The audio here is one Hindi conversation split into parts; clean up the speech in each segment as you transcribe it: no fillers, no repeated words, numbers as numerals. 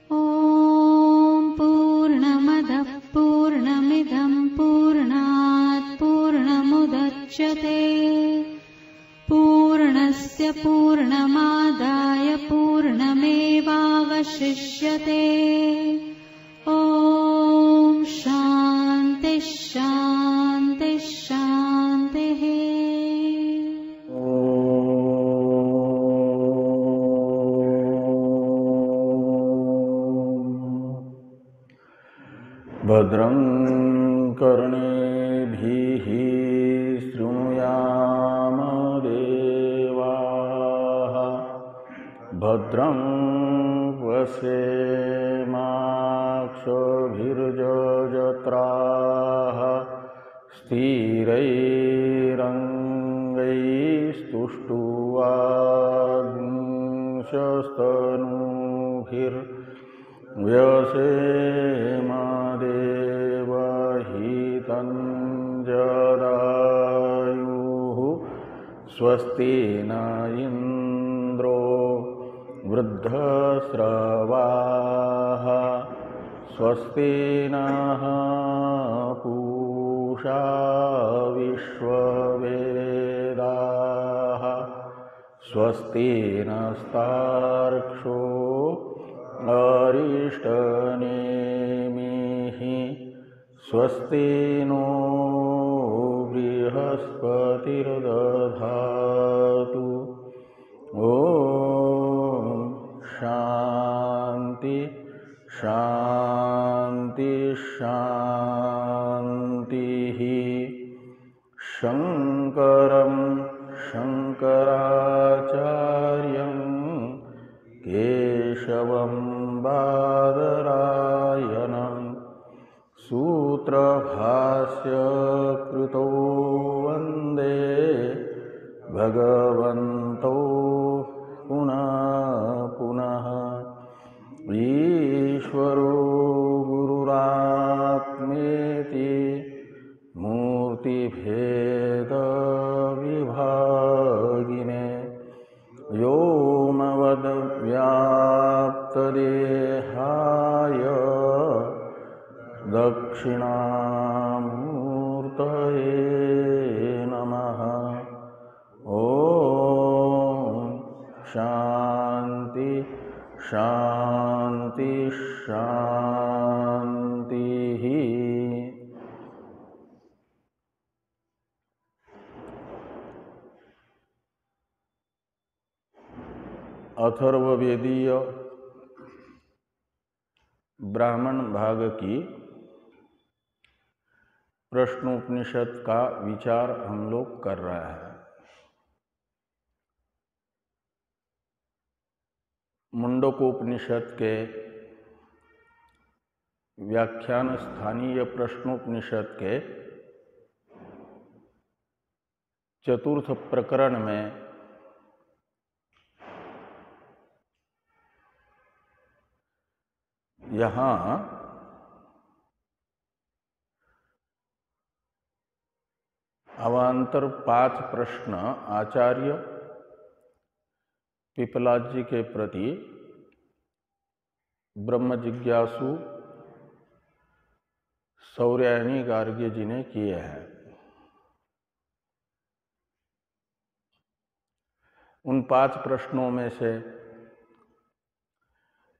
ॐ पूर्णमदः पूर्णमिदं पूर्णात् पूर्णमुदच्यते पूर्णस्य पूर्णमादाय पूर्णमेवावशिष्यते। ॐ शान्ति शान्ति शान्तिः। भद्रं कर्णेभिः शृणुयाम देवाः भद्रं पश्येमाक्षभिर्यजत्राः स्थिरैरङ्गैस्तुष्ट्वा जदायुः स्वस्ति न इन्द्रो वृद्धस्रवाः स्वस्ति नः पूषा विश्ववेदाः स्वस्ति नस्तार्क्ष्यो अरिष्टनेमिः स्वस्ति नो बृहस्पतिर्दधातु। ॐ शान्ति शान्ति शान्तिः। शङ्करं शङ्कराचार्यं केशवं बादरायणं सूत्रभाष्य कृतो वन्दे भगवन्तो पुनः पुनः। ईश्वरो गुरुरात्मेति मूर्तिभेदविभागिने व्योमवद्व्याप्तदेहाय दक्षिणामूर्तये नमः। ॐ शान्ति शान्ति शान्तिः। अथर्ववेदीय ब्राह्मण भाग की प्रश्नोपनिषद का विचार हम लोग कर रहे हैं। मुंडकोपनिषद के व्याख्यान स्थानीय प्रश्नोपनिषद के चतुर्थ प्रकरण में यहाँ अवान्तर 5 प्रश्न आचार्य पिपलाद जी के प्रति ब्रह्म जिज्ञासु सौर्यायनी गार्ग्य जी ने किए हैं। उन 5 प्रश्नों में से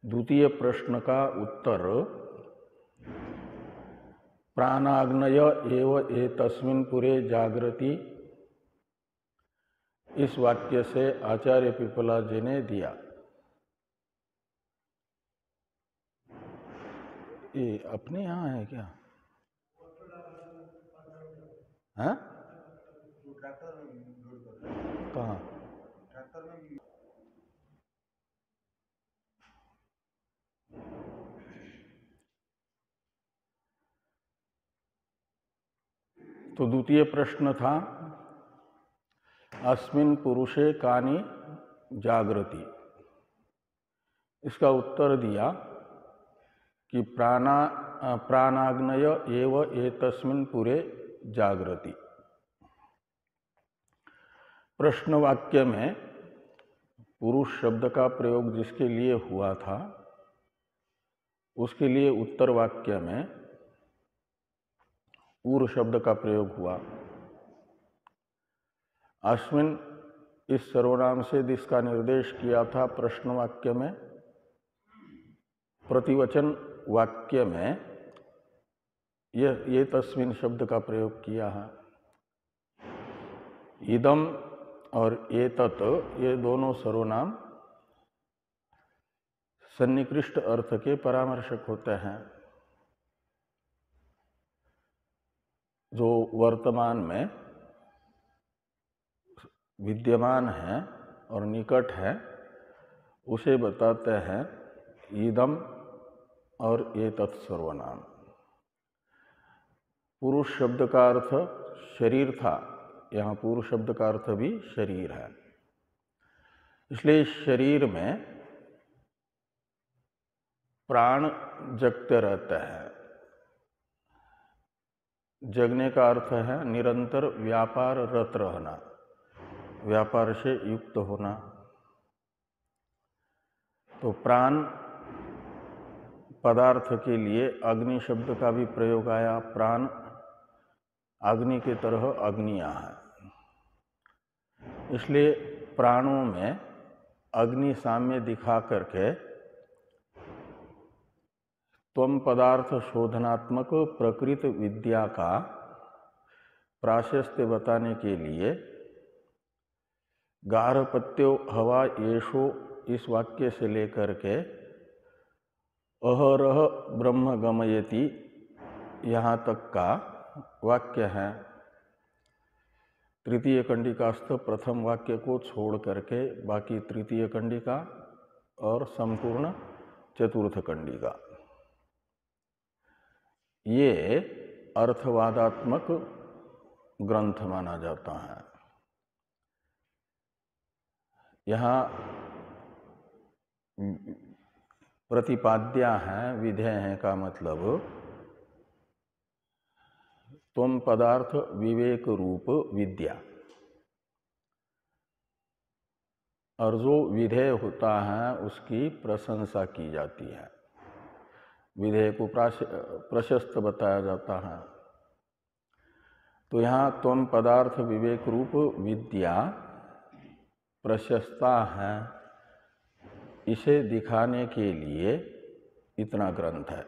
द्वितीय प्रश्न का उत्तर प्राणाग्नय एव एतस्मिन् पुरे जागृति इस वाक्य से आचार्य पिपला जी ने दिया। ये अपने यहाँ है क्या? हाँ? कहाँ? तो द्वितीय प्रश्न था अस्मिन् पुरुषे कानि जागृति। इसका उत्तर दिया कि प्राणाग्नय एव एतस्मिन् पुरे जागृति। प्रश्न वाक्य में पुरुष शब्द का प्रयोग जिसके लिए हुआ था उसके लिए उत्तर वाक्य में ऊर शब्द का प्रयोग हुआ। अस्मिन इस सर्वनाम से जिसका निर्देश किया था प्रश्न वाक्य में, प्रतिवचन वाक्य में ये तस्मिन शब्द का प्रयोग किया है। इदम और एतत् ये दोनों सर्वनाम सन्निकृष्ट अर्थ के परामर्शक होते हैं, जो वर्तमान में विद्यमान है और निकट है उसे बताते हैं इदम और एतत् सर्वनाम। पुरुष शब्द का अर्थ शरीर था, यहाँ पुरुष शब्द का अर्थ भी शरीर है, इसलिए शरीर में प्राण जगते रहते हैं। जगने का अर्थ है निरंतर व्यापार रत रहना, व्यापार से युक्त होना। तो प्राण पदार्थ के लिए अग्नि शब्द का भी प्रयोग आया। प्राण अग्नि की तरह अग्नियां है, इसलिए प्राणों में अग्नि साम्य दिखा करके त्वम पदार्थ शोधनात्मक प्रकृत विद्या का प्राशस्त्य बताने के लिए गार्हपत्यो हवा येषो इस वाक्य से लेकर के अहरह ब्रह्म गमयति यहाँ तक का वाक्य है। तृतीय कंडिकास्थ प्रथम वाक्य को छोड़ करके बाकी तृतीय कंडिका और संपूर्ण चतुर्थ कंडिका, ये अर्थवादात्मक ग्रंथ माना जाता है। यहाँ प्रतिपाद्या है, विधेय है का मतलब त्वम पदार्थ विवेक रूप विद्या, और जो विधेय होता है उसकी प्रशंसा की जाती है, विधेय को प्रशस्त बताया जाता है। तो यहाँ त्वम पदार्थ विवेक रूप विद्या प्रशस्ता है, इसे दिखाने के लिए इतना ग्रंथ है।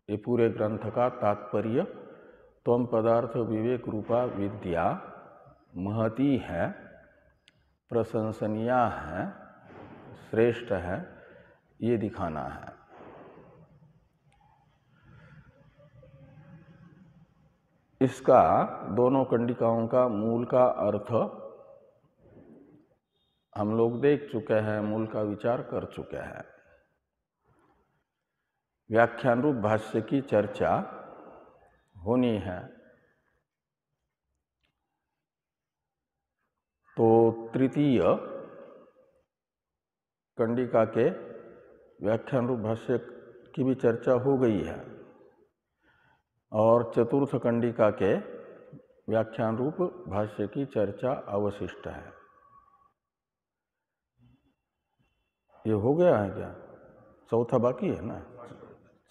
ये पूरे ग्रंथ का तात्पर्य त्वम पदार्थ विवेक रूपा विद्या महती है, प्रशंसनीय है, श्रेष्ठ है, ये दिखाना है। इसका दोनों कंडिकाओं का मूल का अर्थ हम लोग देख चुके हैं, मूल का विचार कर चुके हैं। व्याख्यान रूप भाष्य की चर्चा होनी है। तो तृतीय कंडिका के व्याख्यान रूप भाष्य की भी चर्चा हो गई है, और चतुर्थ कंडिका के व्याख्यान रूप भाष्य की चर्चा अवशिष्ट है। ये हो गया है क्या? चौथा बाकी है ना,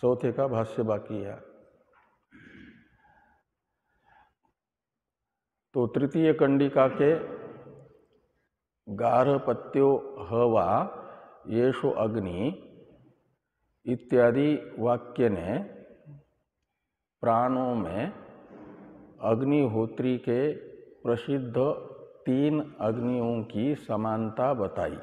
चौथे का भाष्य बाकी है। तो तृतीय कंडिका के गार्हपत्यो हवा येषो अग्नि इत्यादि वाक्य ने प्राणों में अग्निहोत्री के प्रसिद्ध 3 अग्नियों की समानता बताई।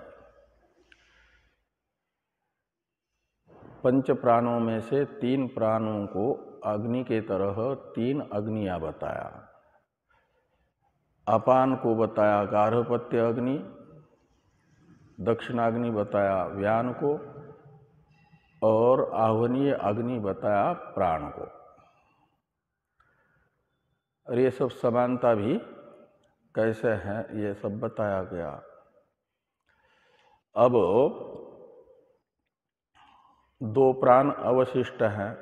पंच प्राणों में से 3 प्राणों को अग्नि के तरह 3 अग्नियां बताया। अपान को बताया गार्हपत्य अग्नि, दक्षिणाग्नि बताया व्यान को, और आह्वनीय अग्नि बताया प्राण को। और ये सब समानता भी कैसे है ये सब बताया गया। अब 2 प्राण अवशिष्ट हैं,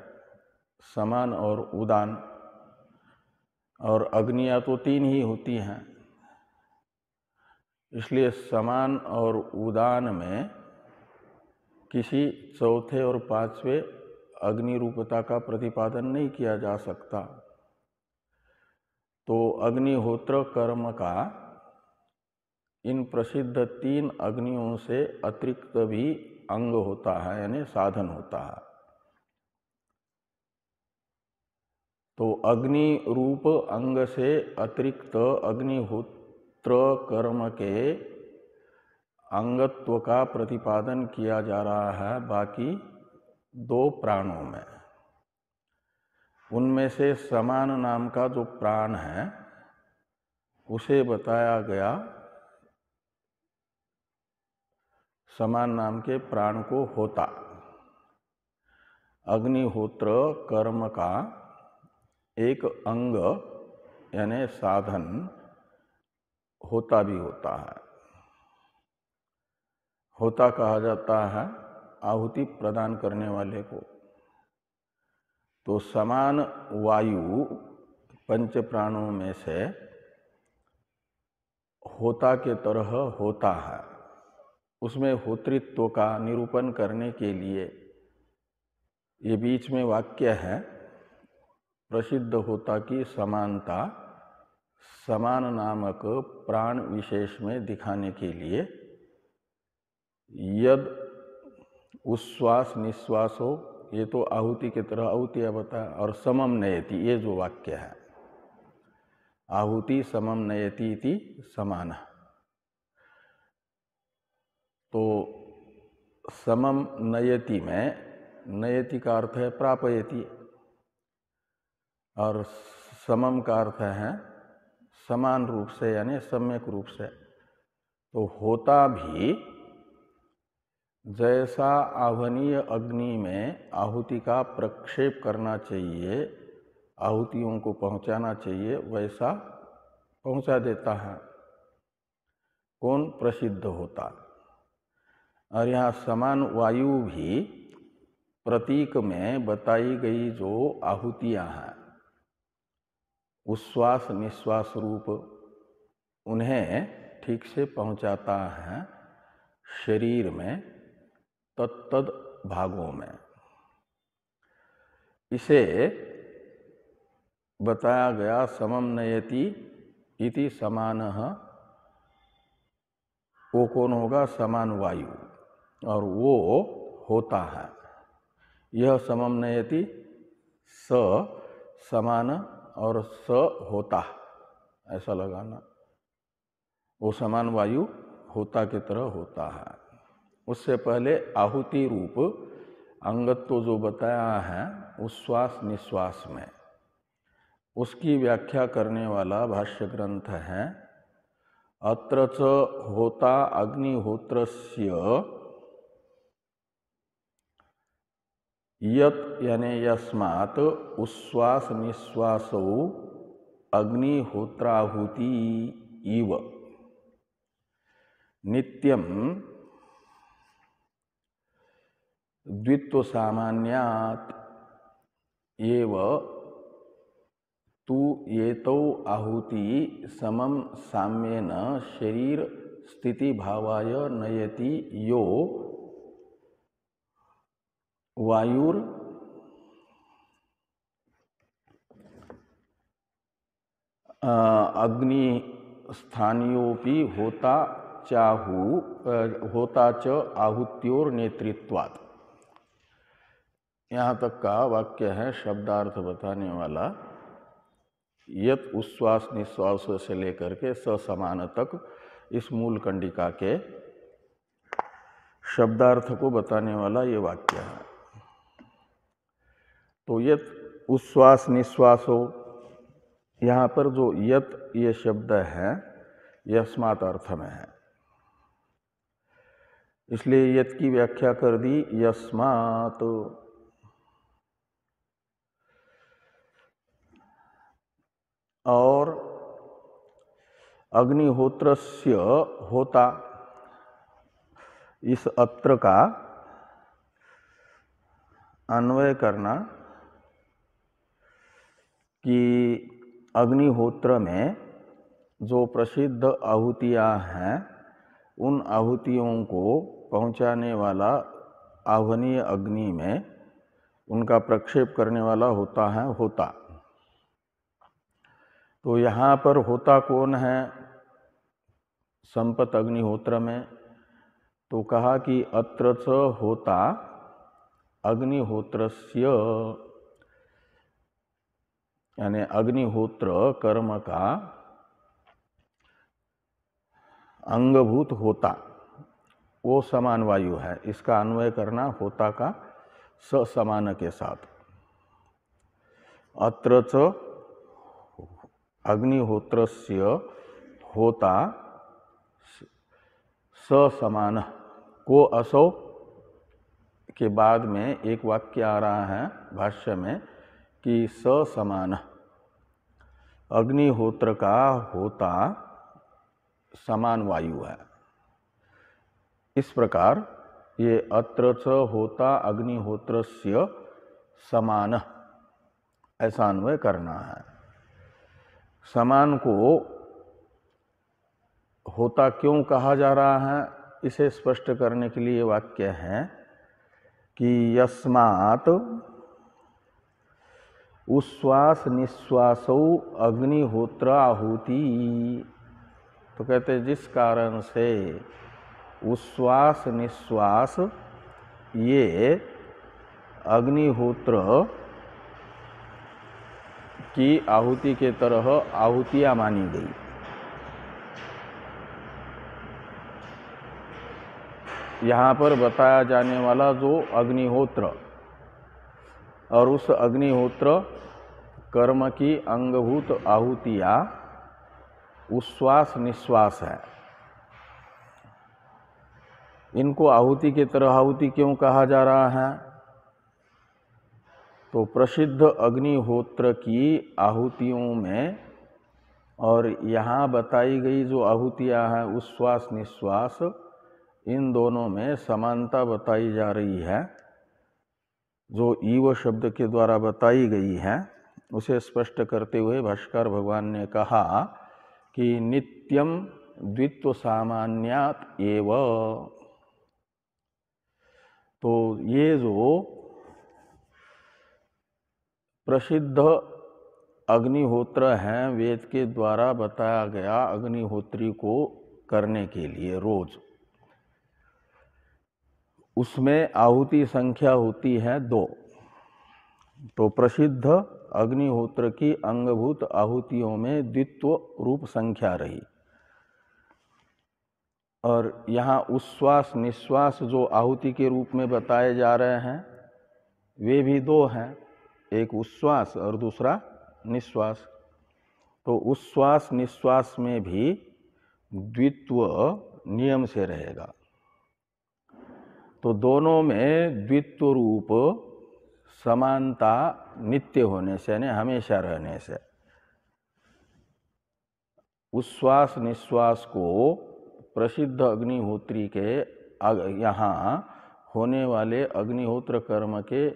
समान और उदान, और अग्नियां तो 3 ही होती हैं, इसलिए समान और उदान में किसी चौथे और पांचवें अग्नि रूपता का प्रतिपादन नहीं किया जा सकता। तो अग्निहोत्र कर्म का इन प्रसिद्ध 3 अग्नियों से अतिरिक्त भी अंग होता है, यानी साधन होता है। तो अग्नि रूप अंग से अतिरिक्त अग्निहोत्र कर्म के अंगत्व का प्रतिपादन किया जा रहा है बाकी 2 प्राणों में। उनमें से समान नाम का जो प्राण है उसे बताया गया, समान नाम के प्राण को होता। अग्निहोत्र कर्म का एक अंग यानी साधन होता भी होता है। होता कहा जाता है आहुति प्रदान करने वाले को। तो समान वायु पंच प्राणों में से होता के तरह होता है। उसमें होतृत्व का निरूपण करने के लिए ये बीच में वाक्य है, प्रसिद्ध होता की समानता समान नामक प्राण विशेष में दिखाने के लिए यद उच्छ्वास निश्वास हो, ये तो आहुति की तरह आहुतिया बताया, और समम नयति, ये जो वाक्य है आहुति समम नयति इति समान। तो समम नयति में नयति का अर्थ है प्रापयति और समम का अर्थ है समान रूप से यानी सम्यक रूप से। तो होता भी जैसा आह्वनीय अग्नि में आहुति का प्रक्षेप करना चाहिए, आहुतियों को पहुंचाना चाहिए, वैसा पहुंचा देता है। कौन? प्रसिद्ध होता। और यहाँ समान वायु भी प्रतीक में बताई गई जो आहुतियां हैं, उच्छ्वास निश्वास रूप, उन्हें ठीक से पहुंचाता है शरीर में तत्तद भागों में। इसे बताया गया समम नयति इति समानः। वो कौन होगा? समान वायु, और वो होता है। यह समम नयति स समान और स होता, ऐसा लगाना। वो समान वायु होता की तरह होता है। उससे पहले आहुति रूप अंगत्व जो बताया है उच्छ्वास निश्वास में, उसकी व्याख्या करने वाला भाष्य ग्रंथ है अत्र च होता अग्निहोत्रस्य यत् यानी यस्मात् उच्छ्वास निश्वासौ अग्निहोत्राहुति इव नित्यम द्वित्व सामान्यात् एव तु एतौ आहुति समम साम्येन शरीर स्थिति भावाय नयति यो वायुर अग्नि स्थानीयोपि होता च आहुत्योर नेतृत्वात्। यहाँ तक का वाक्य है शब्दार्थ बताने वाला। यत उच्छ्वास निश्वास से लेकर के समान तक इस मूल कंडिका के शब्दार्थ को बताने वाला ये वाक्य है। तो यत उच्छ्वास निश्वासो, यहाँ पर जो यत ये शब्द है यस्मात् अर्थ में है, इसलिए यत की व्याख्या कर दी यस्मात्। और अग्निहोत्रस्य होता, इस अत्र का अन्वय करना कि अग्निहोत्र में जो प्रसिद्ध आहुतियां हैं उन आहुतियों को पहुंचाने वाला आह्वनीय अग्नि में उनका प्रक्षेप करने वाला होता है होता। तो यहाँ पर होता कौन है संपत अग्निहोत्र में? तो कहा कि अत्र च होता अग्निहोत्रस्य, यानी अग्निहोत्र कर्म का अंगभूत होता, वो समान वायु है। इसका अन्वय करना होता का समान के साथ। अत्र च अग्निहोत्रस्य होता समान को असौ के बाद में एक वाक्य आ रहा है भाष्य में कि समान अग्निहोत्र का होता समान वायु है। इस प्रकार ये अत्र च होता अग्निहोत्रस्य समान, ऐसा अन्वय करना है। समान को होता क्यों कहा जा रहा है, इसे स्पष्ट करने के लिए वाक्य है कि यस्मात् उच्छ्वास निश्वासौ अग्निहोत्र आहुति। तो कहते हैं जिस कारण से उच्छ्वास निश्वास ये अग्निहोत्र की आहुति के तरह आहुतियां मानी गई। यहाँ पर बताया जाने वाला जो अग्निहोत्र और उस अग्निहोत्र कर्म की अंगभूत आहुतियां उच्छ्वास निश्वास है। इनको आहुति के तरह आहुति क्यों कहा जा रहा है? तो प्रसिद्ध अग्निहोत्र की आहुतियों में और यहाँ बताई गई जो आहुतियां हैं उच्छ्वास निश्वास, इन दोनों में समानता बताई जा रही है। जो ईव शब्द के द्वारा बताई गई है उसे स्पष्ट करते हुए भाष्कर भगवान ने कहा कि नित्यम द्वित्व सामान्यात एव। तो ये जो प्रसिद्ध अग्निहोत्र हैं वेद के द्वारा बताया गया अग्निहोत्री को करने के लिए रोज, उसमें आहुति संख्या होती है 2। तो प्रसिद्ध अग्निहोत्र की अंगभूत आहुतियों में द्वित्व रूप संख्या रही। और यहाँ उच्छ्वास निश्वास जो आहुति के रूप में बताए जा रहे हैं वे भी 2 हैं, एक उच्छ्वास और दूसरा निश्वास। तो उच्छ्वास निश्वास में भी द्वित्व नियम से रहेगा। तो दोनों में द्वित्व रूप समानता नित्य होने से, यानी हमेशा रहने से, उच्छ्वास निश्वास को प्रसिद्ध अग्निहोत्री के यहाँ होने वाले अग्निहोत्र कर्म के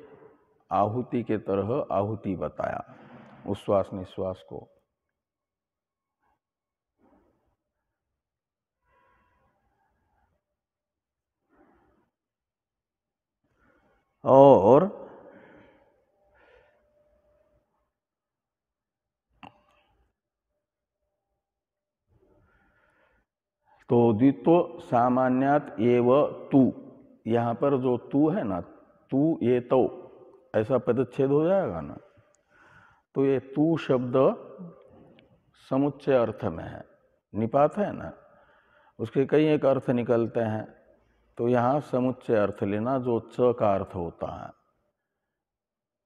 आहुति के तरह आहुति बताया उच्छ्वास निश्वास को। और तो द्वित्व सामान्यात एव तू, यहाँ पर जो तू है ना, तू ये तो ऐसा पदच्छेद हो जाएगा ना। तो ये तू शब्द समुच्चय अर्थ में है, निपात है ना, उसके कई एक अर्थ निकलते हैं। तो यहाँ समुच्चय अर्थ लेना जो च का अर्थ होता है।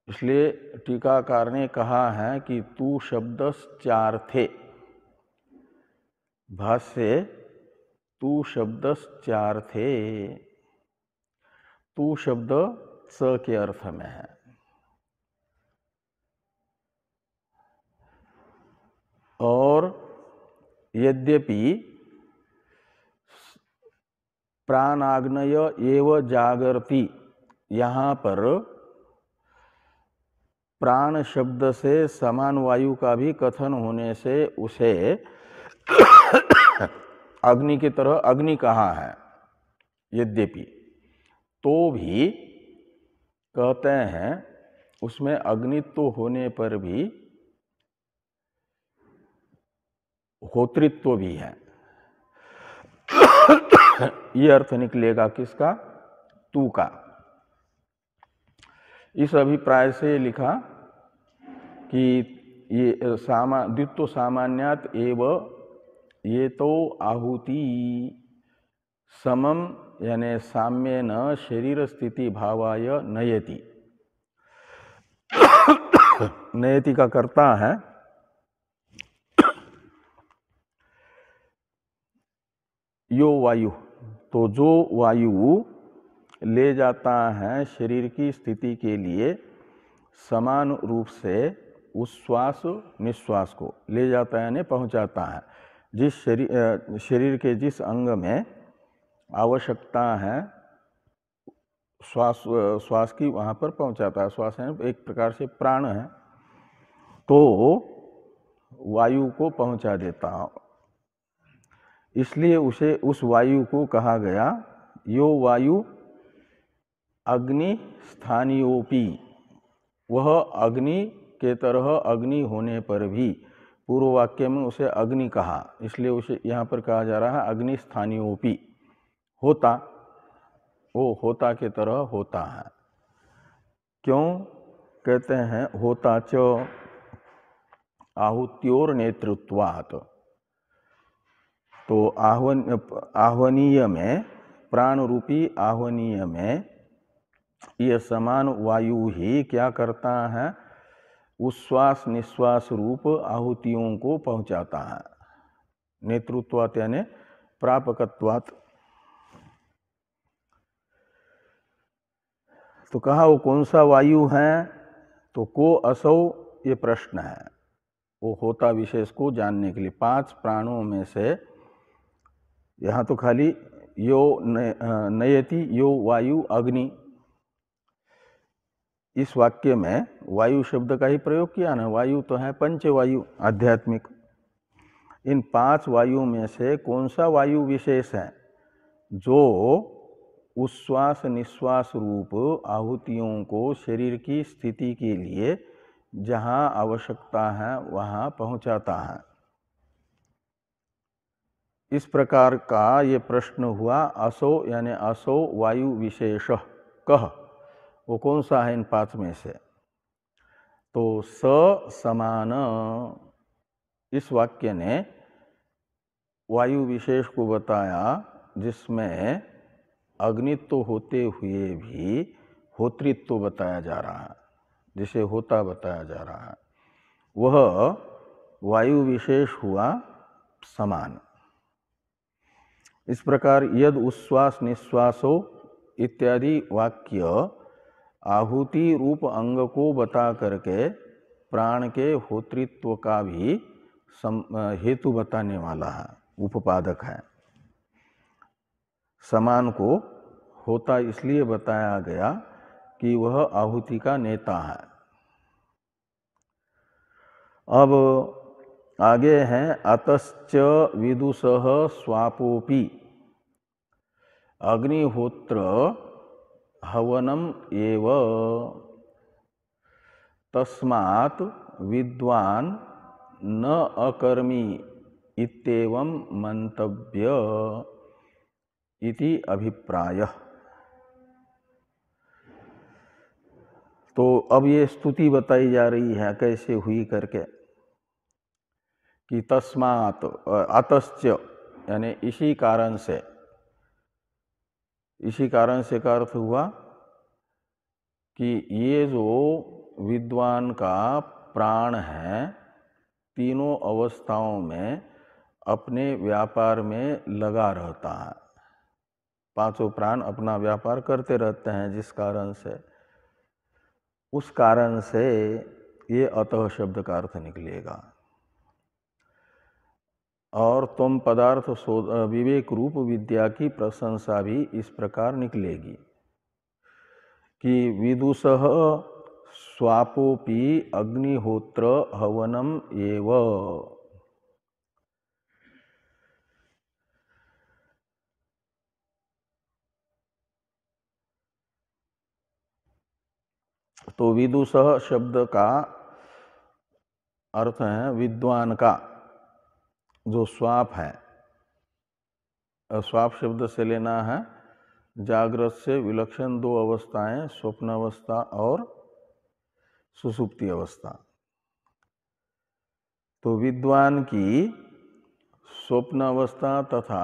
इसलिए टीकाकार ने कहा है कि तू शब्द चार्थे, भाष्य तू शब्द चार्थे, तू शब्द च के अर्थ में है। और यद्यपि प्राणाग्नय एव जागर्ति, यहाँ पर प्राण शब्द से समान वायु का भी कथन होने से उसे अग्नि की तरह अग्नि कहा है। यद्यपि तो भी कहते हैं उसमें अग्नित्व होने पर भी होतृत्व भी है। ये अर्थ निकलेगा किसका? तू का। इस अभिप्राय से लिखा कि ये द्वित्व सामान्यात एव ये तो आहुति समम यानी साम्य न शरीर स्थिति भावाय नयति। नयति का कर्ता है यो वायु। तो जो वायु ले जाता है शरीर की स्थिति के लिए समान रूप से उच्छ्वास निश्वास को ले जाता है यानी पहुंचाता है। जिस शरीर के जिस अंग में आवश्यकता है श्वास की वहाँ पर पहुंचाता है। श्वास है एक प्रकार से प्राण है, तो वायु को पहुंचा देता है। इसलिए उसे उस वायु को कहा गया यो वायु अग्नि स्थानीयोपि। वह अग्नि के तरह अग्नि होने पर भी पूर्व वाक्य में उसे अग्नि कहा, इसलिए उसे यहाँ पर कहा जा रहा है अग्नि स्थानीयोपि। होता, वो होता के तरह होता है। क्यों कहते हैं होता च आहुत्योर नेतृत्वात्। तो आह्वनीय में, प्राण रूपी आह्वनीय में यह समान वायु ही क्या करता है? उच्छ्वास निश्वास रूप आहुतियों को पहुंचाता है। नेतृत्वात् यानी प्रापकत्वात्। तो कहा वो कौन सा वायु है? तो को असौ, ये प्रश्न है। वो होता विशेष को जानने के लिए 5 प्राणों में से यहाँ तो खाली यो नयति यो वायु अग्नि, इस वाक्य में वायु शब्द का ही प्रयोग किया ना। वायु तो है पंचवायु आध्यात्मिक। इन 5 वायु में से कौन सा वायु विशेष है जो उच्छ्वास निश्वास रूप आहुतियों को शरीर की स्थिति के लिए जहाँ आवश्यकता है वहाँ पहुँचाता है? इस प्रकार का ये प्रश्न हुआ। असो यानी असो वायु विशेष कह, वो कौन सा है इन 5 में से? तो स समान, इस वाक्य ने वायु विशेष को बताया जिसमें अग्नित्व होते हुए भी होतृत्व बताया जा रहा है, जिसे होता बताया जा रहा है। वह वायु विशेष हुआ समान। इस प्रकार यद उच्छ्वास निश्वासो इत्यादि वाक्य आहुति रूप अंग को बता करके प्राण के होतृत्व का भी हेतु बताने वाला है, उपादक है। समान को होता इसलिए बताया गया कि वह आहुति का नेता है। अब आगे हैं अतश्च विदुषः स्वापोपि अग्निहोत्र हवनम एव तस्मात् विद्वान् न अकर्मी इत्येवं मंतव्य इति अभिप्रायः। तो अब ये स्तुति बताई जा रही है कैसे हुई करके कि तस्मात् अतश्च यानी इसी कारण से। इसी कारण से का अर्थ हुआ कि ये जो विद्वान का प्राण है तीनों अवस्थाओं में अपने व्यापार में लगा रहता है। 5 प्राण अपना व्यापार करते रहते हैं जिस कारण से, उस कारण से ये अतः शब्द का अर्थ निकलेगा। और तुम पदार्थ विवेक रूप विद्या की प्रशंसा भी इस प्रकार निकलेगी कि विदुषः स्वापोपि अग्निहोत्र हवनम एव। तो विदुषः शब्द का अर्थ है विद्वान का जो स्वाप है। स्वाप शब्द से लेना है जागृत से विलक्षण दो अवस्थाएं, स्वप्न अवस्था और सुषुप्ति अवस्था। तो विद्वान की स्वप्न अवस्था तथा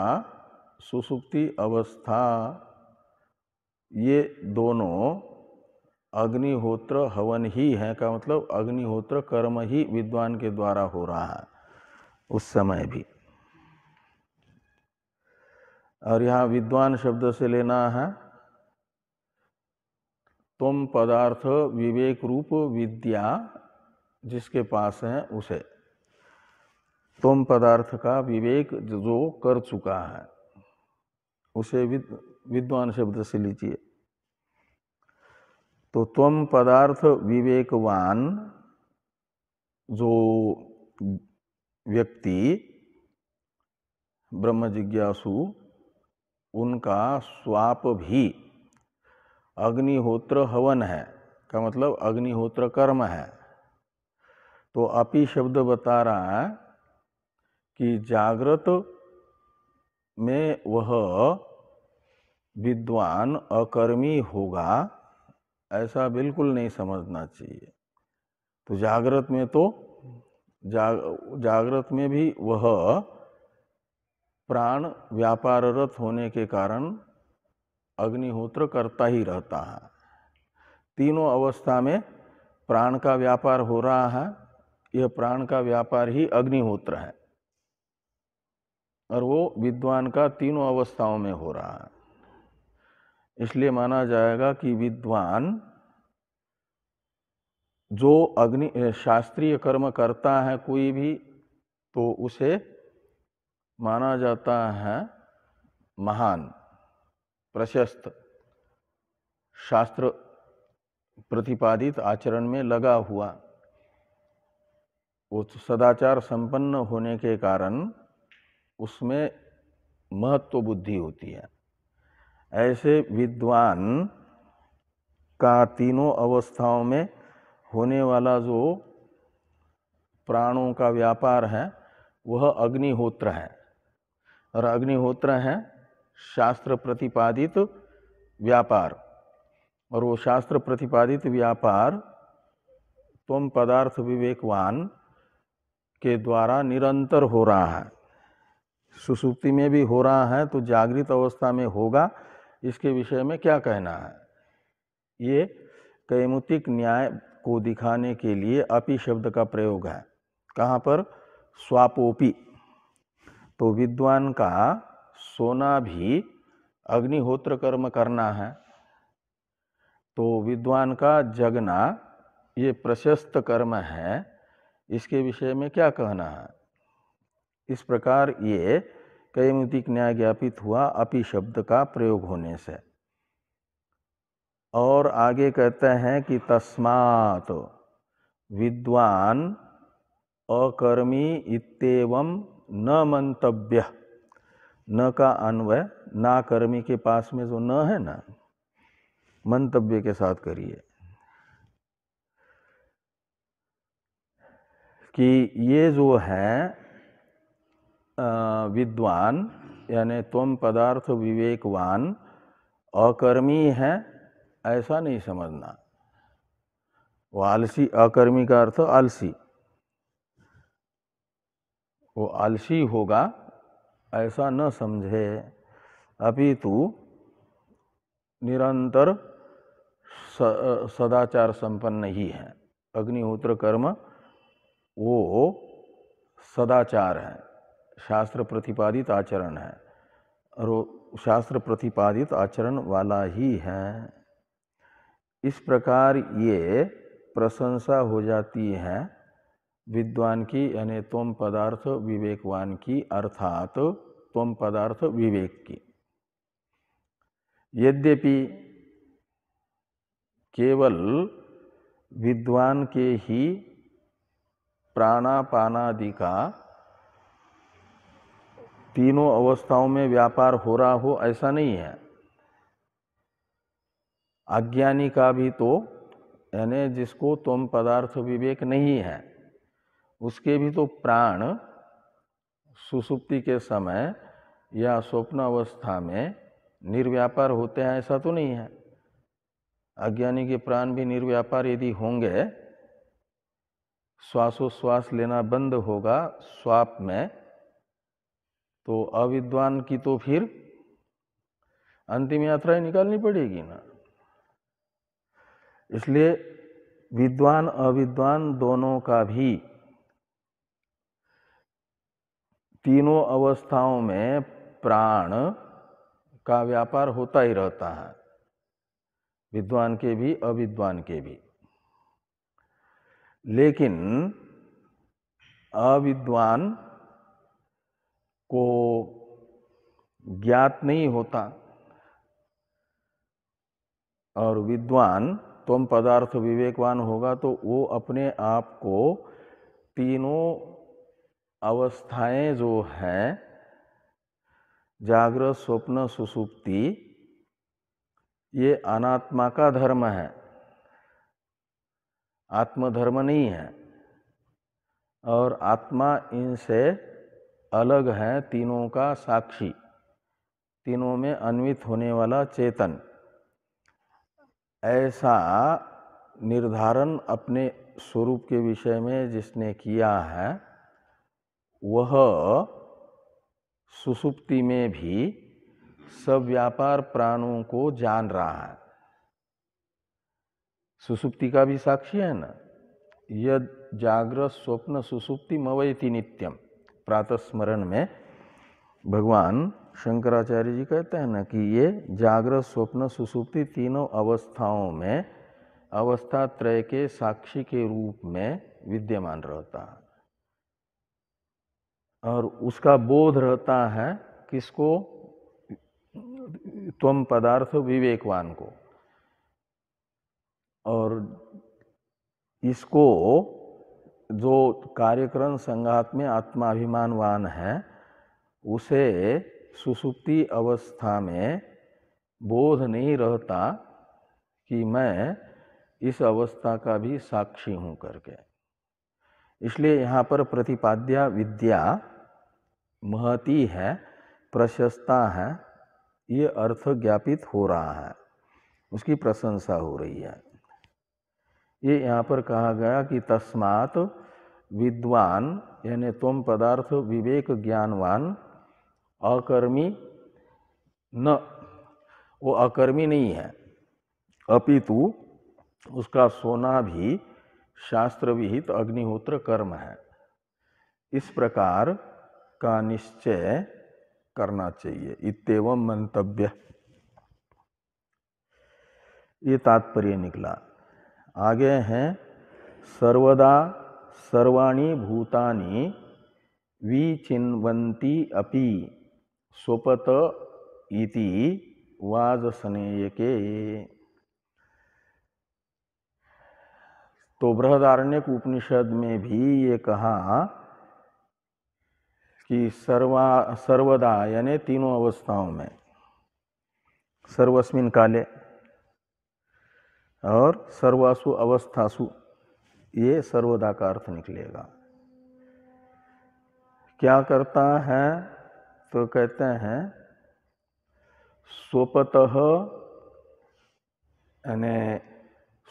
सुषुप्ति अवस्था ये दोनों अग्निहोत्र हवन ही है का मतलब अग्निहोत्र कर्म ही विद्वान के द्वारा हो रहा है उस समय भी। और यहाँ विद्वान शब्द से लेना है तुम पदार्थ विवेक रूप विद्या जिसके पास है उसे, तुम पदार्थ का विवेक जो कर चुका है उसे विद्वान शब्द से लीजिए। तो तुम पदार्थ विवेकवान जो व्यक्ति ब्रह्म जिज्ञासु उनका स्वाप भी अग्निहोत्र हवन है का मतलब अग्निहोत्र कर्म है। तो अपि शब्द बता रहा है कि जागृत में वह विद्वान अकर्मी होगा ऐसा बिल्कुल नहीं समझना चाहिए। तो जागृत में तो जागृत में भी वह प्राण व्यापाररत होने के कारण अग्निहोत्र करता ही रहता है। तीनों अवस्था में प्राण का व्यापार हो रहा है, यह प्राण का व्यापार ही अग्निहोत्र है और वो विद्वान का तीनों अवस्थाओं में हो रहा है। इसलिए माना जाएगा कि विद्वान जो अग्नि शास्त्रीय कर्म करता है कोई भी तो उसे माना जाता है महान, प्रशस्त, शास्त्र प्रतिपादित आचरण में लगा हुआ, वो सदाचार संपन्न होने के कारण उसमें महत्व बुद्धि होती है। ऐसे विद्वान का तीनों अवस्थाओं में होने वाला जो प्राणों का व्यापार है वह अग्निहोत्र है। और अग्निहोत्र है शास्त्र प्रतिपादित व्यापार, और वो शास्त्र प्रतिपादित व्यापार तुम पदार्थ विवेकवान के द्वारा निरंतर हो रहा है। सुषुप्ति में भी हो रहा है तो जागृत अवस्था में होगा, इसके विषय में क्या कहना है। ये कैमुतिक न्याय को दिखाने के लिए अपि शब्द का प्रयोग है। कहाँ पर? स्वापोपि। तो विद्वान का सोना भी अग्निहोत्र कर्म करना है, तो विद्वान का जगना ये प्रशस्त कर्म है, इसके विषय में क्या कहना है। इस प्रकार ये कैमुतिक न्याय ज्ञापित हुआ अपि शब्द का प्रयोग होने से। और आगे कहते हैं कि तस्मात् विद्वान अकर्मी इत्येवं न मंतव्य। न का अन्वय ना कर्मी के पास में जो न है ना, मंतव्य के साथ करिए कि ये जो है विद्वान यानी तुम पदार्थ विवेकवान अकर्मी है ऐसा नहीं समझना। वो आलसी, अकर्मी का अर्थ आलसी, वो आलसी होगा ऐसा न समझे, अपितु निरंतर सदाचार संपन्न ही है। अग्निहोत्र कर्म वो सदाचार है, शास्त्र प्रतिपादित आचरण है, और वो शास्त्र प्रतिपादित आचरण वाला ही है। इस प्रकार ये प्रशंसा हो जाती है विद्वान की, यानी त्वम पदार्थ विवेकवान की, अर्थात त्वम पदार्थ विवेक की। यद्यपि केवल विद्वान के ही प्राणापानादि का तीनों अवस्थाओं में व्यापार हो रहा हो ऐसा नहीं है। अज्ञानी का भी तो यानी जिसको त्वम पदार्थ विवेक नहीं है, उसके भी तो प्राण सुषुप्ति के समय या स्वप्न अवस्था में निर्व्यापार होते हैं, ऐसा तो नहीं है। अज्ञानी के प्राण भी निर्व्यापार यदि होंगे, श्वासोश्वास लेना बंद होगा स्वाप में, तो अविद्वान की तो फिर अंतिम यात्रा ही निकालनी पड़ेगी ना। इसलिए विद्वान अविद्वान दोनों का भी तीनों अवस्थाओं में प्राण का व्यापार होता ही रहता है, विद्वान के भी अविद्वान के भी। लेकिन अविद्वान को ज्ञात नहीं होता और विद्वान त्वम पदार्थ विवेकवान होगा तो वो अपने आप को तीनों अवस्थाएं जो हैं, जागृत स्वप्न सुषुप्ति, ये अनात्मा का धर्म है, आत्मधर्म नहीं है। और आत्मा इनसे अलग है, तीनों का साक्षी, तीनों में अन्वित होने वाला चेतन। ऐसा निर्धारण अपने स्वरूप के विषय में जिसने किया है, वह सुषुप्ति में भी सब व्यापार प्राणों को जान रहा है। सुषुप्ति का भी साक्षी है ना। यद जागृत स्वप्न सुषुप्ति मवैति नित्यम, प्रातस्मरण में भगवान शंकराचार्य जी कहते हैं ना कि ये जागृत स्वप्न सुषुप्ति तीनों अवस्थाओं में अवस्था त्रय के साक्षी के रूप में विद्यमान रहता है। और उसका बोध रहता है किसको? त्वम पदार्थ विवेकवान को। और इसको जो कार्यक्रम संघात में आत्माभिमानवान है, उसे सुषुप्ति अवस्था में बोध नहीं रहता कि मैं इस अवस्था का भी साक्षी हूं करके। इसलिए यहाँ पर प्रतिपाद्या विद्या महती है, प्रशस्ता है, ये अर्थ ज्ञापित हो रहा है, उसकी प्रशंसा हो रही है। ये यहाँ पर कहा गया कि तस्मात् विद्वान यानी त्वम पदार्थ विवेक ज्ञानवान अकर्मी न, वो अकर्मी नहीं है, अपितु उसका सोना भी शास्त्र विहित अग्निहोत्र कर्म है। इस प्रकार का निश्चय करना चाहिए। इत्येवं मंतव्य, ये तात्पर्य निकला। आगे हैं सर्वदा सर्वाणि भूतानि विचिन्वन्ति अपि स्वपत इति वाजसनेयके। तो बृहदारण्यक उपनिषद में भी ये कहा कि सर्वदा यानी तीनों अवस्थाओं में, सर्वस्मिन काले और सर्वासु अवस्थासु, ये सर्वदा का अर्थ निकलेगा। क्या करता है? तो कहते हैं स्वपतः यानी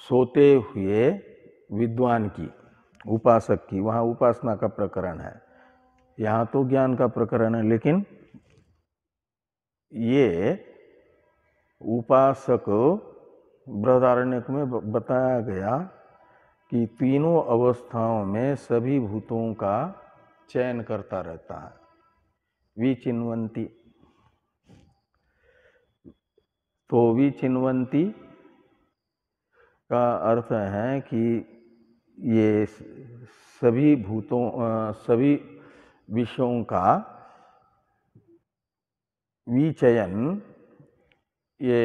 सोते हुए विद्वान की, उपासक की, वहाँ उपासना का प्रकरण है, यहाँ तो ज्ञान का प्रकरण है। लेकिन ये उपासक बृहदारण्यक में बताया गया कि तीनों अवस्थाओं में सभी भूतों का चयन करता रहता है। विचिन्वन्ति, तो विचिन्वन्ति का अर्थ है कि ये सभी भूतों, सभी विषयों का विचयन ये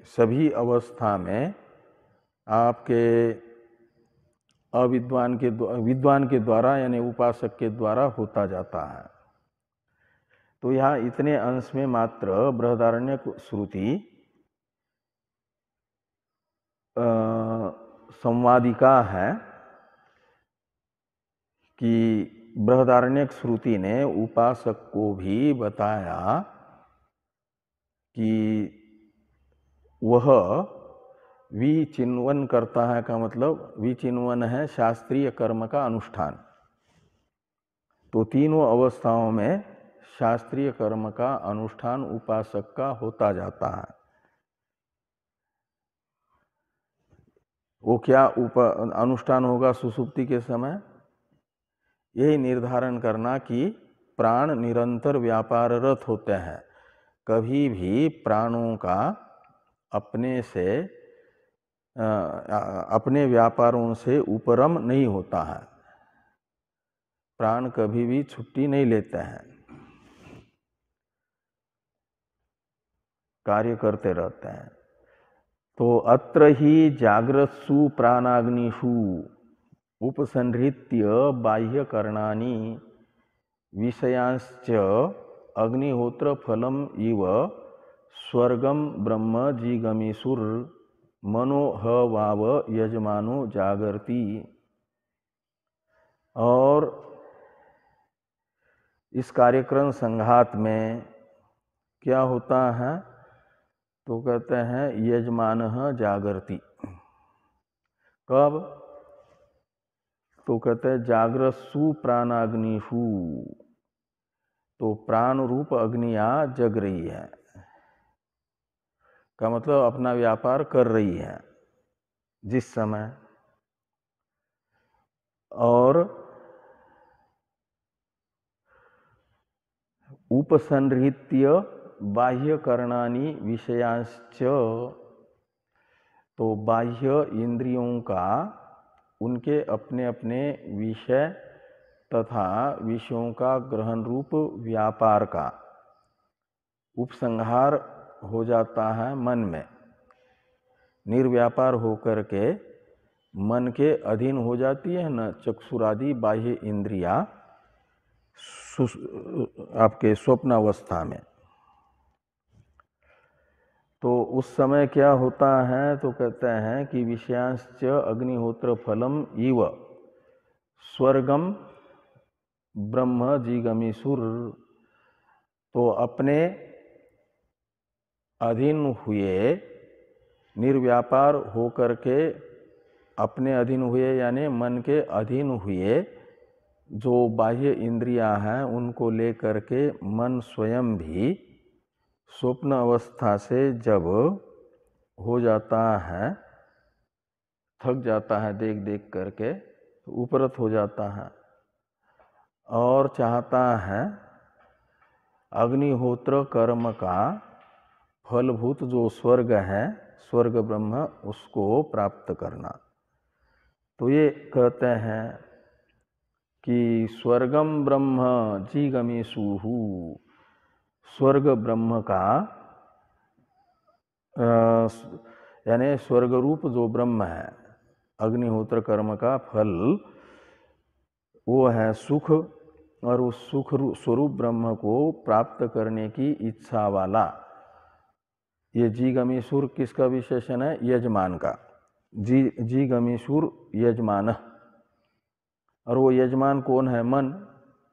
सभी अवस्था में आपके विद्वान के द्वारा यानी उपासक के द्वारा होता जाता है। तो यहाँ इतने अंश में मात्र बृहदारण्यक श्रुति संवादिका है कि बृहदारण्यक श्रुति ने उपासक को भी बताया कि वह विचिन्वन करता है, का मतलब विचिन्वन है शास्त्रीय कर्म का अनुष्ठान। तो तीनों अवस्थाओं में शास्त्रीय कर्म का अनुष्ठान उपासक का होता जाता है। वो क्या अनुष्ठान होगा सुसुप्ति के समय? यही निर्धारण करना कि प्राण निरंतर व्यापाररत होते हैं, कभी भी प्राणों का अपने व्यापारों से उपरम नहीं होता है। प्राण कभी भी छुट्टी नहीं लेते हैं, कार्य करते रहते हैं। तो अत्र ही जाग्रत्सु प्राणाग्निषु उपसंहृत्य बाह्य करणानि विषयांश्च अग्निहोत्र फलम इव स्वर्गम ब्रह्म जिगमीसुर मनोहवाव यजमानो जागर्ति। और इस कार्यक्रम संघात में क्या होता है? तो कहते हैं यजमानः जागर्ति। कब? तो कहते हैं जाग्रत्सु प्राणाग्निषु। तो प्राण रूप अग्नियां जग रही है, का मतलब अपना व्यापार कर रही है जिस समय। और उपसंहृत्य बाह्य करणानि विषयांश्च, तो बाह्य इंद्रियों का उनके अपने अपने विषय तथा विषयों का ग्रहण रूप व्यापार का उपसंहार हो जाता है मन में। निर्व्यापार होकर के मन के अधीन हो जाती है न चक्षुरादि बाह्य इंद्रिया आपके स्वप्नावस्था में। तो उस समय क्या होता है? तो कहते हैं कि विषयांश्च अग्निहोत्र फलम इव स्वर्गम ब्रह्म जिगमीसुर। तो अपने अधीन हुए, निर्व्यापार होकर के अपने अधीन हुए यानी मन के अधीन हुए जो बाह्य इंद्रियां हैं, उनको लेकर के मन स्वयं भी स्वप्न अवस्था से जब हो जाता है, थक जाता है देख देख करके, उपरत हो जाता है और चाहता है अग्निहोत्र कर्म का फलभूत जो स्वर्ग है, स्वर्ग ब्रह्म, उसको प्राप्त करना। तो ये कहते हैं कि स्वर्गम ब्रह्म जिगमीसुहु, स्वर्ग ब्रह्म का यानी स्वर्ग रूप जो ब्रह्म है, अग्निहोत्र कर्म का फल, वो है सुख। और उस सुख स्वरूप ब्रह्म को प्राप्त करने की इच्छा वाला ये जिगमीसुर किसका विशेषण है? यजमान का। जिगमीसुर यजमान। और वो यजमान कौन है? मन।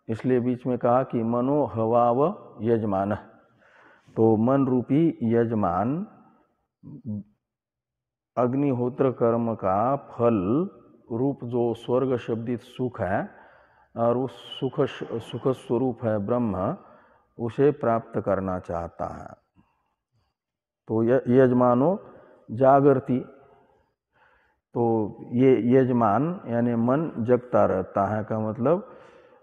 इसलिए बीच में कहा कि मनो हवाव यजमान। तो मन रूपी यजमान अग्निहोत्र कर्म का फल रूप जो स्वर्ग शब्दित सुख है और उस सुख स्वरूप है ब्रह्म, उसे प्राप्त करना चाहता है। तो यजमानो जागृति। तो ये यजमान यानी मन जगता रहता है, का मतलब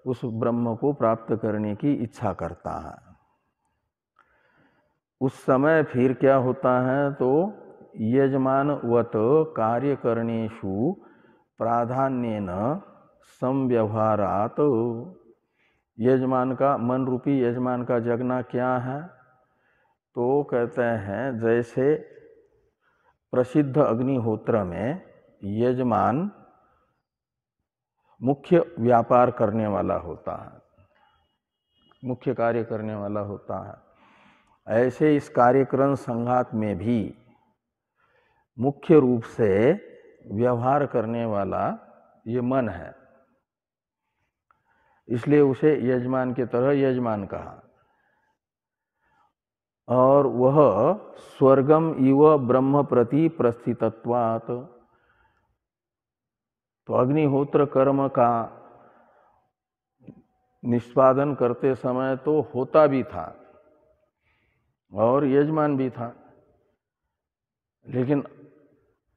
उस ब्रह्म को प्राप्त करने की इच्छा करता है। उस समय फिर क्या होता है? तो यजमानवत कार्यकरणेषु प्राधान्येन संव्यवहारात। यजमान का, मन रूपी यजमान का जगना क्या है? तो कहते हैं जैसे प्रसिद्ध अग्निहोत्र में यजमान मुख्य व्यापार करने वाला होता है, मुख्य कार्य करने वाला होता है, ऐसे इस कार्यक्रम संघात में भी मुख्य रूप से व्यवहार करने वाला ये मन है, इसलिए उसे यजमान के तरह यजमान कहा। और वह स्वर्गम इव ब्रह्म प्रति प्रस्थितत्वात्, तो अग्निहोत्र कर्म का निष्पादन करते समय तो होता भी था और यजमान भी था, लेकिन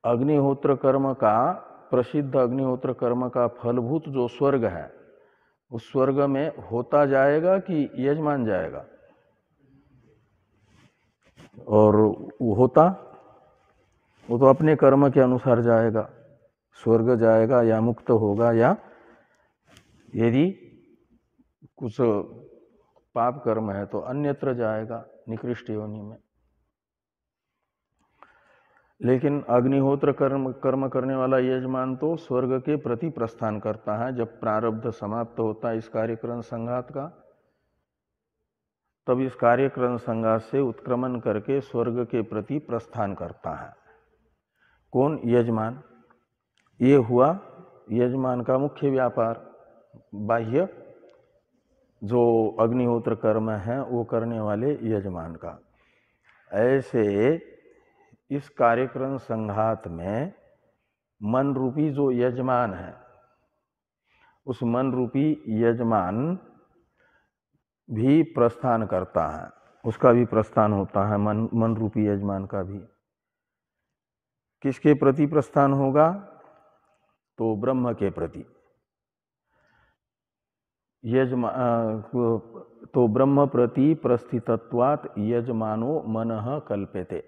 अग्निहोत्र कर्म का, प्रसिद्ध अग्निहोत्र कर्म का फलभूत जो स्वर्ग है, उस स्वर्ग में होता जाएगा कि यजमान जाएगा? और होता, वो तो अपने कर्म के अनुसार जाएगा, स्वर्ग जाएगा या मुक्त होगा, या यदि कुछ पाप कर्म है तो अन्यत्र जाएगा, निकृष्ट योनि में। लेकिन अग्निहोत्र कर्म करने वाला यजमान तो स्वर्ग के प्रति प्रस्थान करता है। जब प्रारब्ध समाप्त होता है इस कार्यक्रम संघात का, तब इस कार्यक्रम संघात से उत्क्रमण करके स्वर्ग के प्रति प्रस्थान करता है। कौन? यजमान। ये हुआ यजमान का मुख्य व्यापार। बाह्य जो अग्निहोत्र कर्म है वो करने वाले यजमान का। ऐसे इस कार्यक्रम संघात में मन रूपी जो यजमान है, उस मन रूपी यजमान भी प्रस्थान करता है, उसका भी प्रस्थान होता है, मन रूपी यजमान का भी। किसके प्रति प्रस्थान होगा? तो ब्रह्म के प्रति। तो ब्रह्म प्रति प्रस्थितत्वात् यजमानो मनः कल्प्यते,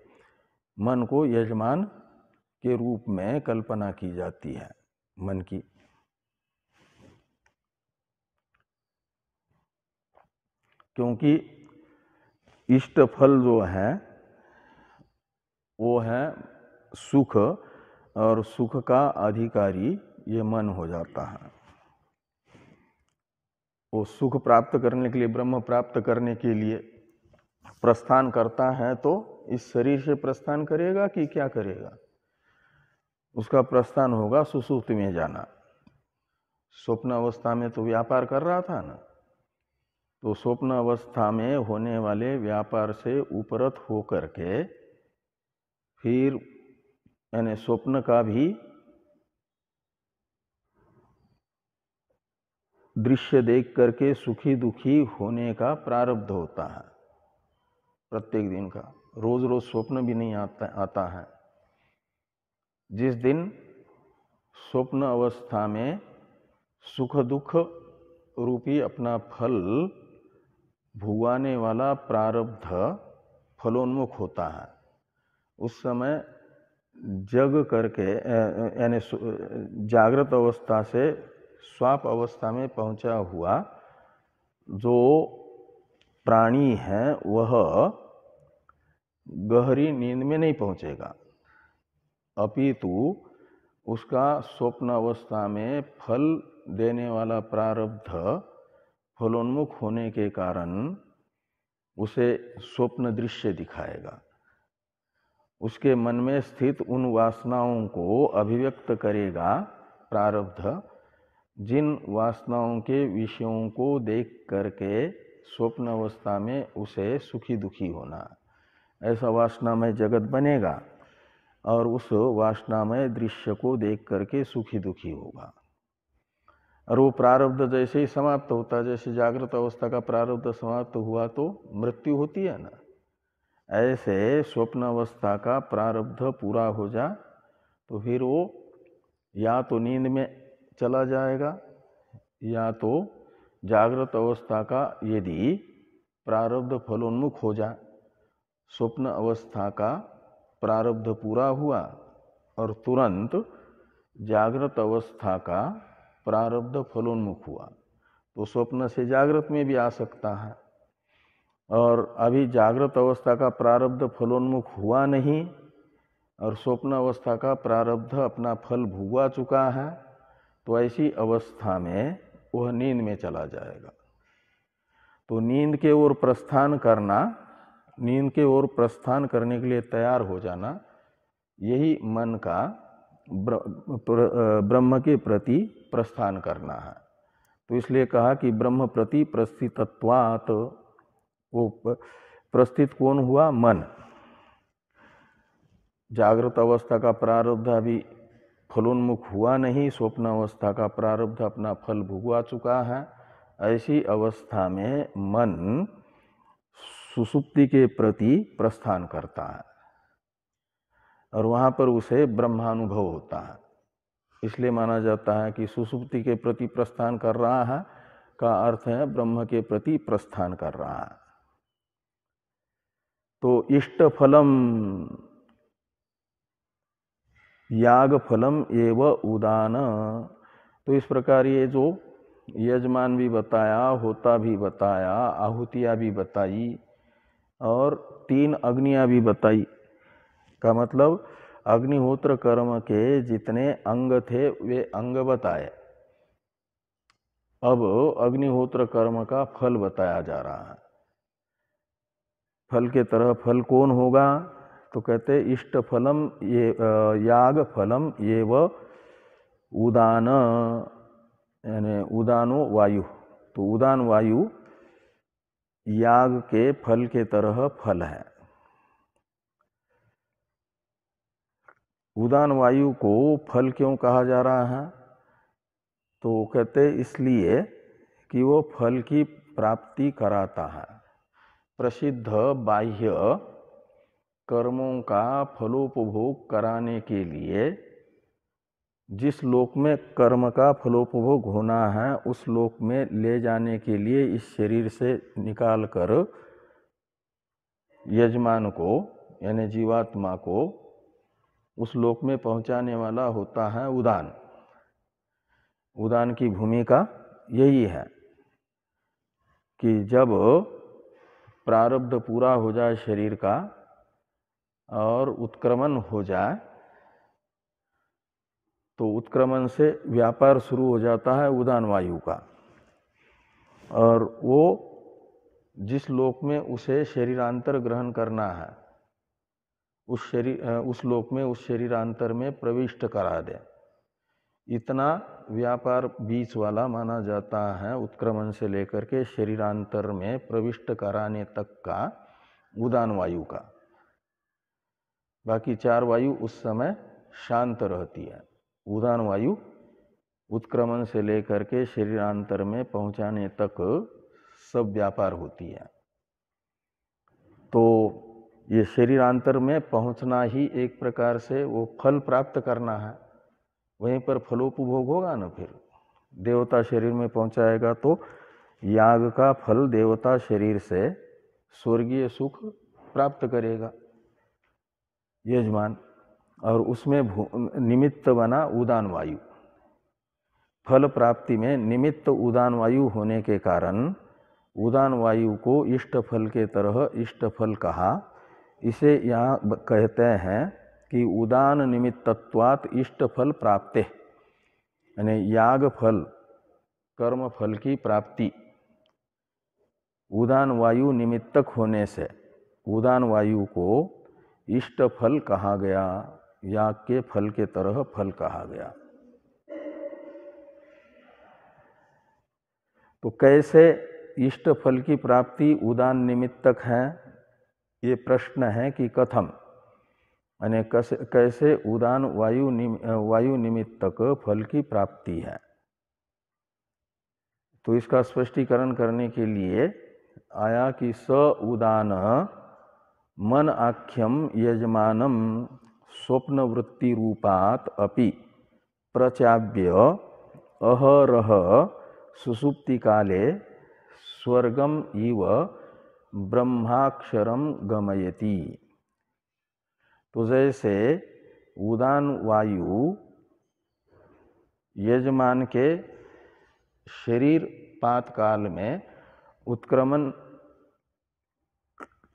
मन को यजमान के रूप में कल्पना की जाती है, मन की। क्योंकि इष्ट फल जो है वो है सुख, और सुख का अधिकारी ये मन हो जाता है। वो सुख प्राप्त करने के लिए, ब्रह्म प्राप्त करने के लिए प्रस्थान करता है, तो इस शरीर से प्रस्थान करेगा कि क्या करेगा? उसका प्रस्थान होगा सुषुप्ति में जाना। स्वप्न अवस्था में तो व्यापार कर रहा था ना, तो स्वप्न अवस्था में होने वाले व्यापार से उपरत होकर के फिर यानी स्वप्न का भी दृश्य देख करके सुखी दुखी होने का प्रारब्ध होता है प्रत्येक दिन का। रोज रोज स्वप्न भी नहीं आता है। जिस दिन स्वप्न अवस्था में सुख दुख रूपी अपना फल भुगवाने वाला प्रारब्ध फलोन्मुख होता है, उस समय जग करके यानी जागृत अवस्था से स्वाप अवस्था में पहुंचा हुआ जो प्राणी है वह गहरी नींद में नहीं पहुंचेगा, अपितु उसका स्वप्न अवस्था में फल देने वाला प्रारब्ध फलोन्मुख होने के कारण उसे स्वप्न दृश्य दिखाएगा। उसके मन में स्थित उन वासनाओं को अभिव्यक्त करेगा प्रारब्ध, जिन वासनाओं के विषयों को देख करके स्वप्न अवस्था में उसे सुखी दुखी होना, ऐसा वासनामय जगत बनेगा और उस वासनामय दृश्य को देख करके सुखी दुखी होगा। और वो प्रारब्ध जैसे ही समाप्त होता है, जैसे जागृत अवस्था का प्रारब्ध समाप्त हुआ तो मृत्यु होती है ना, ऐसे स्वप्न अवस्था का प्रारब्ध पूरा हो जा तो फिर वो या तो नींद में चला जाएगा, या तो जागृत अवस्था का यदि प्रारब्ध फलोन्मुख हो जाए, स्वप्न अवस्था का प्रारब्ध पूरा हुआ और तुरंत जागृत अवस्था का प्रारब्ध फलोन्मुख हुआ, तो स्वप्न से जागृत में भी आ सकता है। और अभी जागृत अवस्था का प्रारब्ध फलोन्मुख हुआ नहीं और स्वप्न अवस्था का प्रारब्ध अपना फल भुगवा चुका है, तो ऐसी अवस्था में वह नींद में चला जाएगा। तो नींद के ओर प्रस्थान करना, नींद के ओर प्रस्थान करने के लिए तैयार हो जाना, यही मन का ब्रह्म के प्रति प्रस्थान करना है। तो इसलिए कहा कि ब्रह्म प्रति प्रस्थितत्वात्, वो प्रस्थित कौन हुआ? मन। जागृत अवस्था का प्रारब्ध अभी फलोन्मुख हुआ नहीं, स्वप्न अवस्था का प्रारब्ध अपना फल भुगवा चुका है। ऐसी अवस्था में मन सुषुप्ति के प्रति प्रस्थान करता है और वहाँ पर उसे ब्रह्मानुभव होता है। इसलिए माना जाता है कि सुषुप्ति के प्रति प्रस्थान कर रहा है का अर्थ है ब्रह्म के प्रति प्रस्थान कर रहा है। तो इष्ट फलम याग फलम एव उदान। तो इस प्रकार ये जो यजमान भी बताया, होता भी बताया, आहुतियाँ भी बताई और 3 अग्नियाँ भी बताई, का मतलब अग्निहोत्र कर्म के जितने अंग थे वे अंग बताए। अब अग्निहोत्र कर्म का फल बताया जा रहा है। फल के तरह फल कौन होगा? तो कहते इष्ट फलम ये याग फलम ये व उदान, यानी उदानो वायु। तो उदान वायु याग के फल के तरह फल है। उदान वायु को फल क्यों कहा जा रहा है? तो कहते इसलिए कि वो फल की प्राप्ति कराता है। प्रसिद्ध बाह्य कर्मों का फलोपभोग कराने के लिए जिस लोक में कर्म का फलोपभोग होना है उस लोक में ले जाने के लिए इस शरीर से निकाल कर यजमान को यानी जीवात्मा को उस लोक में पहुंचाने वाला होता है उदान। उदान की भूमिका यही है कि जब प्रारब्ध पूरा हो जाए शरीर का और उत्क्रमण हो जाए तो उत्क्रमण से व्यापार शुरू हो जाता है उदान वायु का, और वो जिस लोक में उसे शरीरांतर ग्रहण करना है उस लोक में उस शरीरांतर में प्रविष्ट करा दे। इतना व्यापार बीच वाला माना जाता है उत्क्रमण से लेकर के शरीरांतर में प्रविष्ट कराने तक का उदान वायु का। बाकी 4 वायु उस समय शांत रहती है। उदान वायु उत्क्रमण से लेकर के शरीरांतर में पहुंचाने तक सब व्यापार होती है। तो ये शरीरांतर में पहुंचना ही एक प्रकार से वो फल प्राप्त करना है, वहीं पर फलोपभोग होगा ना। फिर देवता शरीर में पहुंचाएगा तो याग का फल देवता शरीर से स्वर्गीय सुख प्राप्त करेगा यजमान, और उसमें निमित्त बना उदान वायु। फल प्राप्ति में निमित्त उदान वायु होने के कारण उदान वायु को इष्ट फल के तरह इष्ट फल कहा। इसे यहाँ कहते हैं कि उदान निमित्तत्वात् इष्ट फल प्राप्ते, यानी याग फल कर्म फल की प्राप्ति उदान वायु निमित्तक होने से उदान वायु को इष्ट फल कहा गया, याग के फल के तरह फल कहा गया। तो कैसे इष्ट फल की प्राप्ति उदान निमित्तक है, ये प्रश्न है कि कथम, यानी कैसे उदान वायु निमित्तक फल की प्राप्ति है। तो इसका स्पष्टीकरण करने के लिए आया कि स उदान मन आख्यम यजमानम स्वप्न वृत्ति रूपात अपि प्रचाव्य अहरह सुषुप्ति काले स्वर्गम इव ब्रह्माक्षरम गमयति। तो जैसे उदान वायु यजमान के शरीर पात काल में उत्क्रमण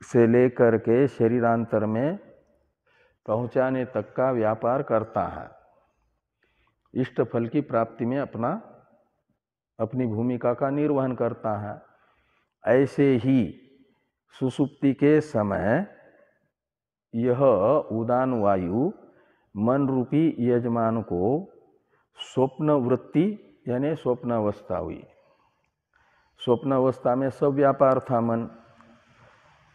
से लेकर के शरीरांतर में पहुंचाने तक का व्यापार करता है, इष्ट फल की प्राप्ति में अपनी भूमिका का निर्वहन करता है, ऐसे ही सुषुप्ति के समय यह उदान वायु मन रूपी यजमान को स्वप्न वृत्ति यानी स्वप्नावस्था हुई। स्वप्नावस्था में सब व्यापार था मन,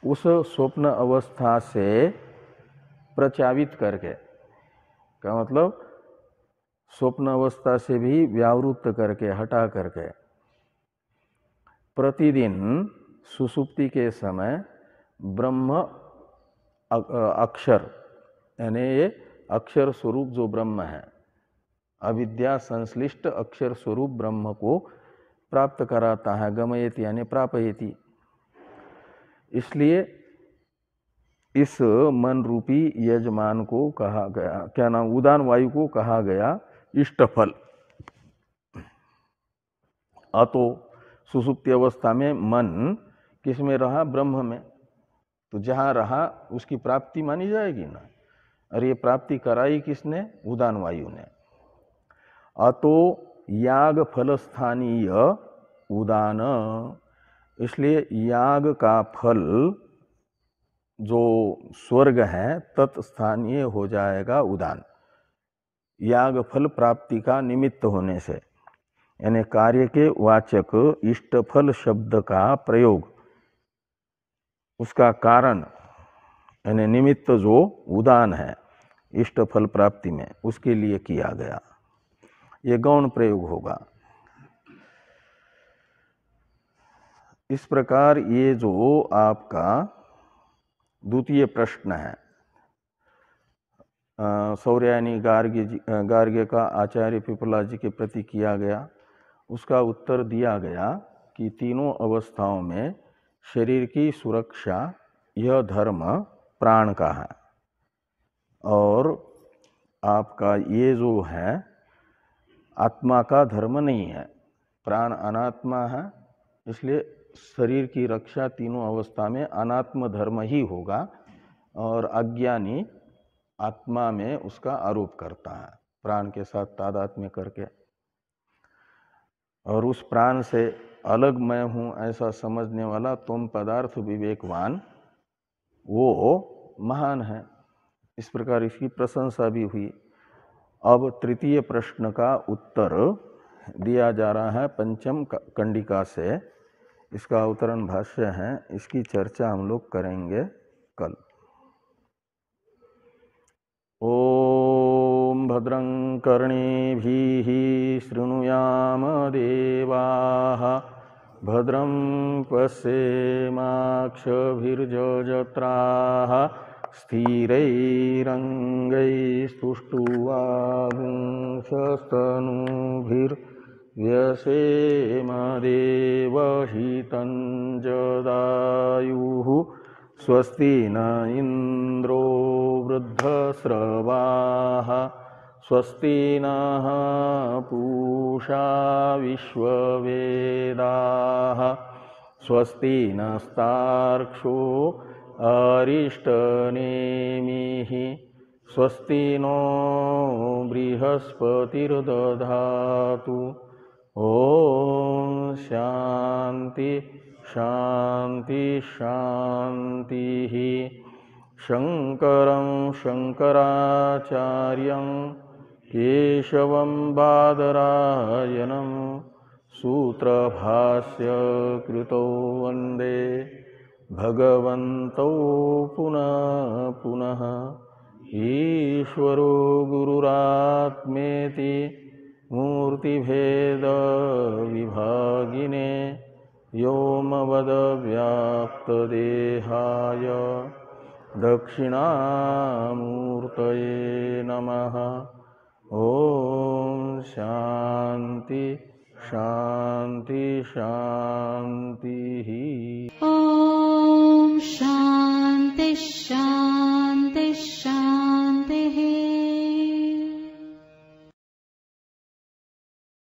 उस स्वप्न अवस्था से प्रचावित करके, का मतलब स्वप्न अवस्था से भी व्यावृत्त करके, हटा करके प्रतिदिन सुसुप्ति के समय ब्रह्म अक्षर यानी ये अक्षर स्वरूप जो ब्रह्म है, अविद्या संश्लिष्ट अक्षर स्वरूप ब्रह्म को प्राप्त कराता है। गमयति यानी प्रापयति। इसलिए इस मन रूपी यजमान को कहा गया, क्या नाम, उदान वायु को कहा गया इष्टफल। अतो सुसुप्ति अवस्था में मन किस में रहा? ब्रह्म में। तो जहाँ रहा उसकी प्राप्ति मानी जाएगी ना। और ये प्राप्ति कराई किसने? उदान वायु ने। अतो याग फल स्थानीय उदान, इसलिए याग का फल जो स्वर्ग है तत्स्थानीय हो जाएगा उदान। याग फल प्राप्ति का निमित्त होने से, यानी कार्य के वाचक इष्टफल शब्द का प्रयोग उसका कारण यानी निमित्त जो उदान है इष्टफल प्राप्ति में, उसके लिए किया गया। ये गौण प्रयोग होगा। इस प्रकार ये जो आपका द्वितीय प्रश्न है, सौर्यायनी गार्ग्य का आचार्य पिपला जी के प्रति किया गया, उसका उत्तर दिया गया कि तीनों अवस्थाओं में शरीर की सुरक्षा यह धर्म प्राण का है। और आपका ये जो है आत्मा का धर्म नहीं है, प्राण अनात्मा है, इसलिए शरीर की रक्षा तीनों अवस्था में अनात्म धर्म ही होगा। और अज्ञानी आत्मा में उसका आरोप करता है, प्राण के साथ तादात्म्य करके, और उस प्राण से अलग मैं हूँ ऐसा समझने वाला तुम पदार्थ विवेकवान वो महान है। इस प्रकार इसकी प्रशंसा भी हुई। अब तृतीय प्रश्न का उत्तर दिया जा रहा है पंचम कंडिका से। इसका अवतरण भाष्य है, इसकी चर्चा हम लोग करेंगे कल। ओम भद्रं कर्णेभिः शृणुयाम देवाः, भद्रं पश्येमाक्षभिर्यजत्राः, स्थिरैरङ्गैस्तुष्टुवागुंसस्तनूभिर्व्यसेम देवहितं जदायुः। स्वस्ति न इंद्रो वृद्धस्रवाः, स्वस्ति नः पूषा विश्ववेदाः, स्वस्ति नस्तार्क्ष्यो अरिष्टनेमिः, स्वस्ति नो बृहस्पतिर्दधातु। ओम शांति शांति शांति। शंकरं शंकराचार्यं केशवं बादरायणं सूत्रभाष्य कृतो वंदे भगवन्तौ पुनः पुनः। ईश्वरो गुरुरात्मेति मूर्तिभेद विभागिने व्योमवद्व्याप्तदेहाय दक्षिणामूर्तये नमः। ओम शांति शांति शांति। ॐ